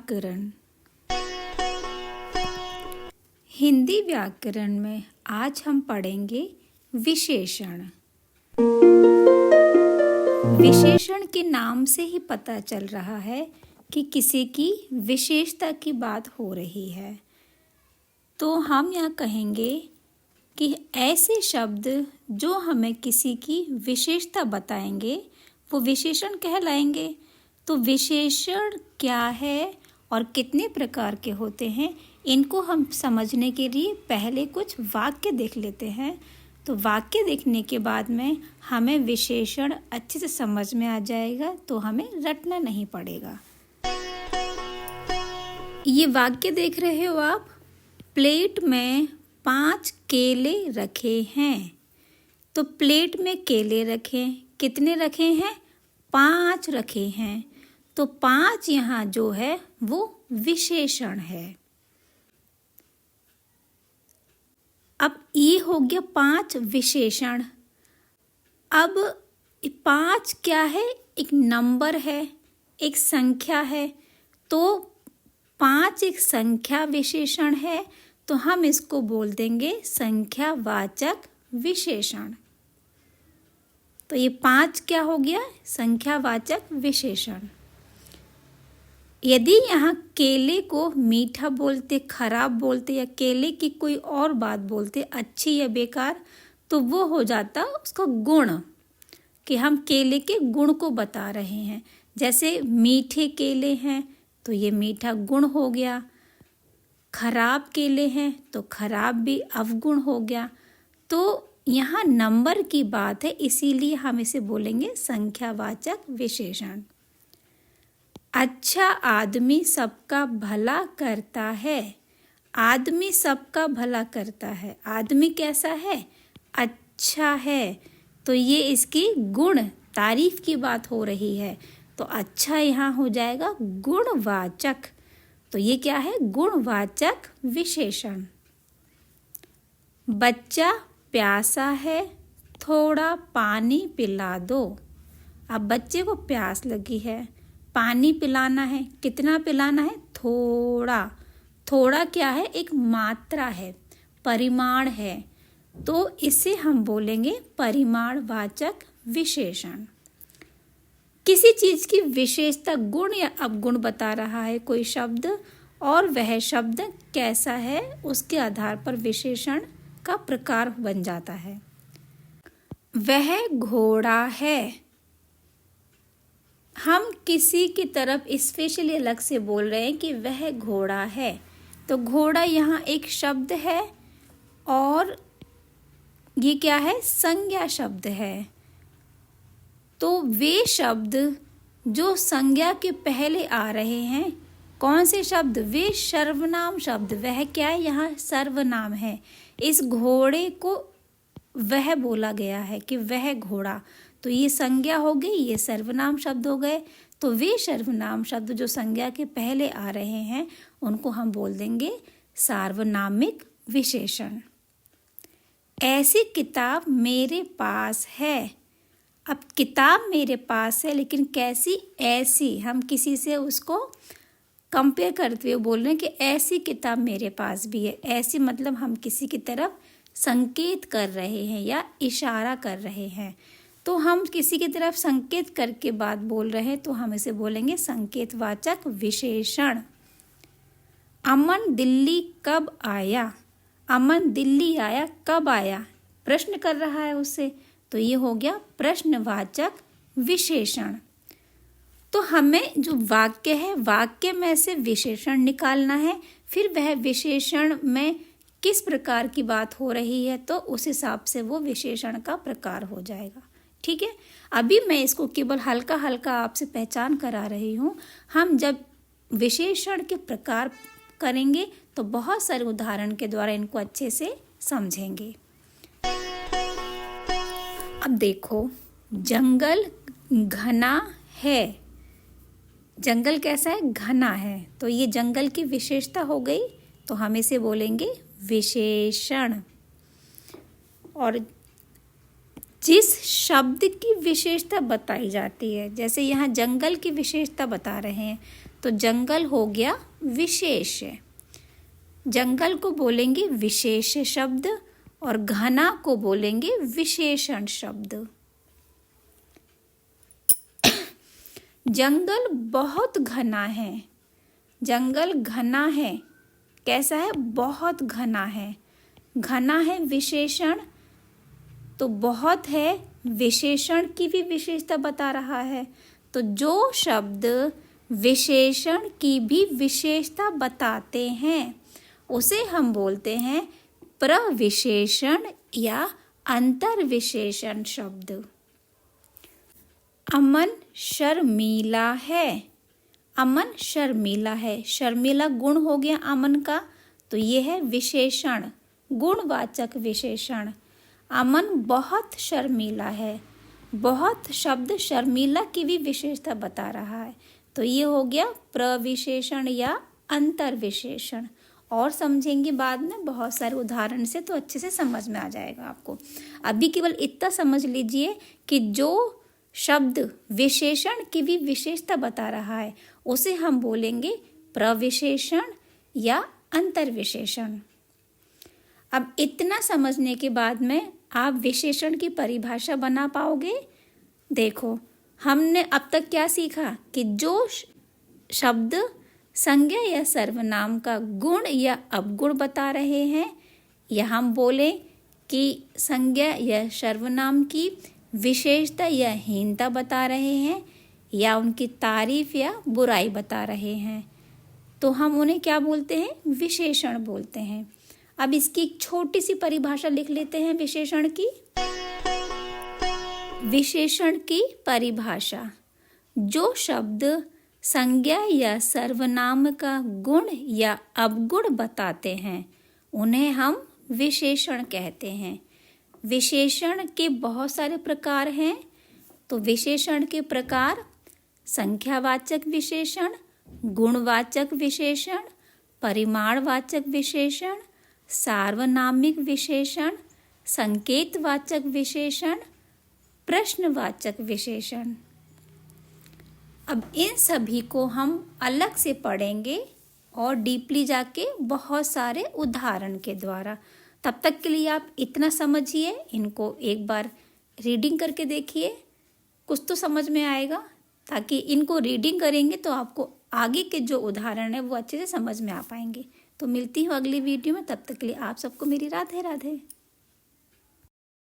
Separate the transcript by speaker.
Speaker 1: व्याकरण। हिंदी व्याकरण में आज हम पढ़ेंगे विशेषण। विशेषण के नाम से ही पता चल रहा है कि किसी की विशेषता की बात हो रही है। तो हम यहाँ कहेंगे कि ऐसे शब्द जो हमें किसी की विशेषता बताएंगे वो विशेषण कहलाएंगे। तो विशेषण क्या है और कितने प्रकार के होते हैं, इनको हम समझने के लिए पहले कुछ वाक्य देख लेते हैं। तो वाक्य देखने के बाद में हमें विशेषण अच्छे से समझ में आ जाएगा, तो हमें रटना नहीं पड़ेगा। ये वाक्य देख रहे हो आप। प्लेट में 5 केले रखे हैं। तो प्लेट में केले रखे, कितने रखे हैं? 5 रखे हैं। तो 5 यहाँ जो है वो विशेषण है। अब ये हो गया 5 विशेषण। अब 5 क्या है? एक नंबर है, एक संख्या है। तो 5 एक संख्या विशेषण है, तो हम इसको बोल देंगे संख्यावाचक विशेषण। तो ये 5 क्या हो गया? संख्यावाचक विशेषण। यदि यहाँ केले को मीठा बोलते, खराब बोलते या केले की कोई और बात बोलते, अच्छी या बेकार, तो वो हो जाता उसका गुण, कि हम केले के गुण को बता रहे हैं। जैसे मीठे केले हैं तो ये मीठा गुण हो गया, खराब केले हैं तो खराब भी अवगुण हो गया। तो यहाँ नंबर की बात है, इसीलिए हम इसे बोलेंगे संख्यावाचक विशेषण। अच्छा आदमी सबका भला करता है। आदमी सबका भला करता है। आदमी कैसा है? अच्छा है। तो ये इसकी गुण, तारीफ की बात हो रही है। तो अच्छा यहाँ हो जाएगा गुणवाचक। तो ये क्या है? गुणवाचक विशेषण। बच्चा प्यासा है, थोड़ा पानी पिला दो। अब बच्चे को प्यास लगी है, पानी पिलाना है। कितना पिलाना है? थोड़ा। थोड़ा क्या है? एक मात्रा है, परिमाण है। तो इसे हम बोलेंगे परिमाणवाचक विशेषण। किसी चीज की विशेषता, गुण या अवगुण बता रहा है कोई शब्द, और वह शब्द कैसा है उसके आधार पर विशेषण का प्रकार बन जाता है। वह घोड़ा है। हम किसी की तरफ स्पेशली अलग से बोल रहे हैं कि वह घोड़ा है। तो घोड़ा यहाँ एक शब्द है और ये क्या है? संज्ञा शब्द है। तो वे शब्द जो संज्ञा के पहले आ रहे हैं, कौन से शब्द? वे सर्वनाम शब्द। वह क्या है? यहाँ सर्वनाम है। इस घोड़े को वह बोला गया है कि वह घोड़ा, तो ये संज्ञा हो गई, ये सर्वनाम शब्द हो गए। तो वे सर्वनाम शब्द जो संज्ञा के पहले आ रहे हैं उनको हम बोल देंगे सार्वनामिक विशेषण। ऐसी किताब मेरे पास है। अब किताब मेरे पास है, लेकिन कैसी? ऐसी। हम किसी से उसको कंपेयर करते हुए बोल रहे हैं कि ऐसी किताब मेरे पास भी है। ऐसी मतलब हम किसी की तरफ संकेत कर रहे हैं या इशारा कर रहे हैं। तो हम किसी की तरफ संकेत करके बात बोल रहे हैं, तो हम इसे बोलेंगे संकेतवाचक विशेषण। अमन दिल्ली कब आया? अमन दिल्ली आया, कब आया? प्रश्न कर रहा है उससे, तो ये हो गया प्रश्नवाचक विशेषण। तो हमें जो वाक्य है, वाक्य में से विशेषण निकालना है। फिर वह विशेषण में किस प्रकार की बात हो रही है, तो उस हिसाब से वो विशेषण का प्रकार हो जाएगा। ठीक है। अभी मैं इसको केवल हल्का हल्का आपसे पहचान करा रही हूँ। हम जब विशेषण के प्रकार करेंगे तो बहुत सारे उदाहरण के द्वारा इनको अच्छे से समझेंगे। अब देखो, जंगल घना है। जंगल कैसा है? घना है। तो ये जंगल की विशेषता हो गई, तो हम इसे बोलेंगे विशेषण। और जिस शब्द की विशेषता बताई जाती है, जैसे यहाँ जंगल की विशेषता बता रहे हैं तो जंगल हो गया विशेष, जंगल को बोलेंगे विशेष शब्द और घना को बोलेंगे विशेषण शब्द। जंगल बहुत घना है, जंगल घना है, कैसा है, बहुत घना है। घना है विशेषण, तो बहुत है विशेषण की भी विशेषता बता रहा है। तो जो शब्द विशेषण की भी विशेषता बताते हैं उसे हम बोलते हैं प्रविशेषण या अंतर्विशेषण शब्द। अमन शर्मीला है, अमन शर्मीला है, शर्मीला गुण हो गया अमन का, तो ये है विशेषण, गुणवाचक विशेषण। अमन बहुत शर्मीला है, बहुत शब्द शर्मीला की भी विशेषता बता रहा है, तो ये हो गया प्रविशेषण या अंतर्विशेषण। और समझेंगे बाद में बहुत सारे उदाहरण से, तो अच्छे से समझ में आ जाएगा आपको। अभी केवल इतना समझ लीजिए कि जो शब्द विशेषण की भी विशेषता बता रहा है उसे हम बोलेंगे प्रविशेषण या अंतर्विशेषण। अब इतना समझने के बाद में आप विशेषण की परिभाषा बना पाओगे। देखो, हमने अब तक क्या सीखा कि जो शब्द संज्ञा या सर्वनाम का गुण या अवगुण बता रहे हैं, या हम बोले कि संज्ञा या सर्वनाम की विशेषता या हीनता बता रहे हैं, या उनकी तारीफ या बुराई बता रहे हैं, तो हम उन्हें क्या बोलते हैं, विशेषण बोलते हैं। अब इसकी एक छोटी सी परिभाषा लिख लेते हैं विशेषण की। विशेषण की परिभाषा, जो शब्द संज्ञा या सर्वनाम का गुण या अवगुण बताते हैं उन्हें हम विशेषण कहते हैं। विशेषण के बहुत सारे प्रकार हैं, तो विशेषण के प्रकार संख्यावाचक विशेषण, गुणवाचक विशेषण, परिमाणवाचक विशेषण, सार्वनामिक विशेषण, संकेतवाचक विशेषण, प्रश्नवाचक विशेषण। अब इन सभी को हम अलग से पढ़ेंगे और डीपली जाके बहुत सारे उदाहरण के द्वारा। तब तक के लिए आप इतना समझिए, इनको एक बार रीडिंग करके देखिए, कुछ तो समझ में आएगा, ताकि इनको रीडिंग करेंगे तो आपको आगे के जो उदाहरण है वो अच्छे से समझ में आ पाएंगे। तो मिलती हूँ अगली वीडियो में, तब तक के लिए आप सबको मेरी राधे राधे।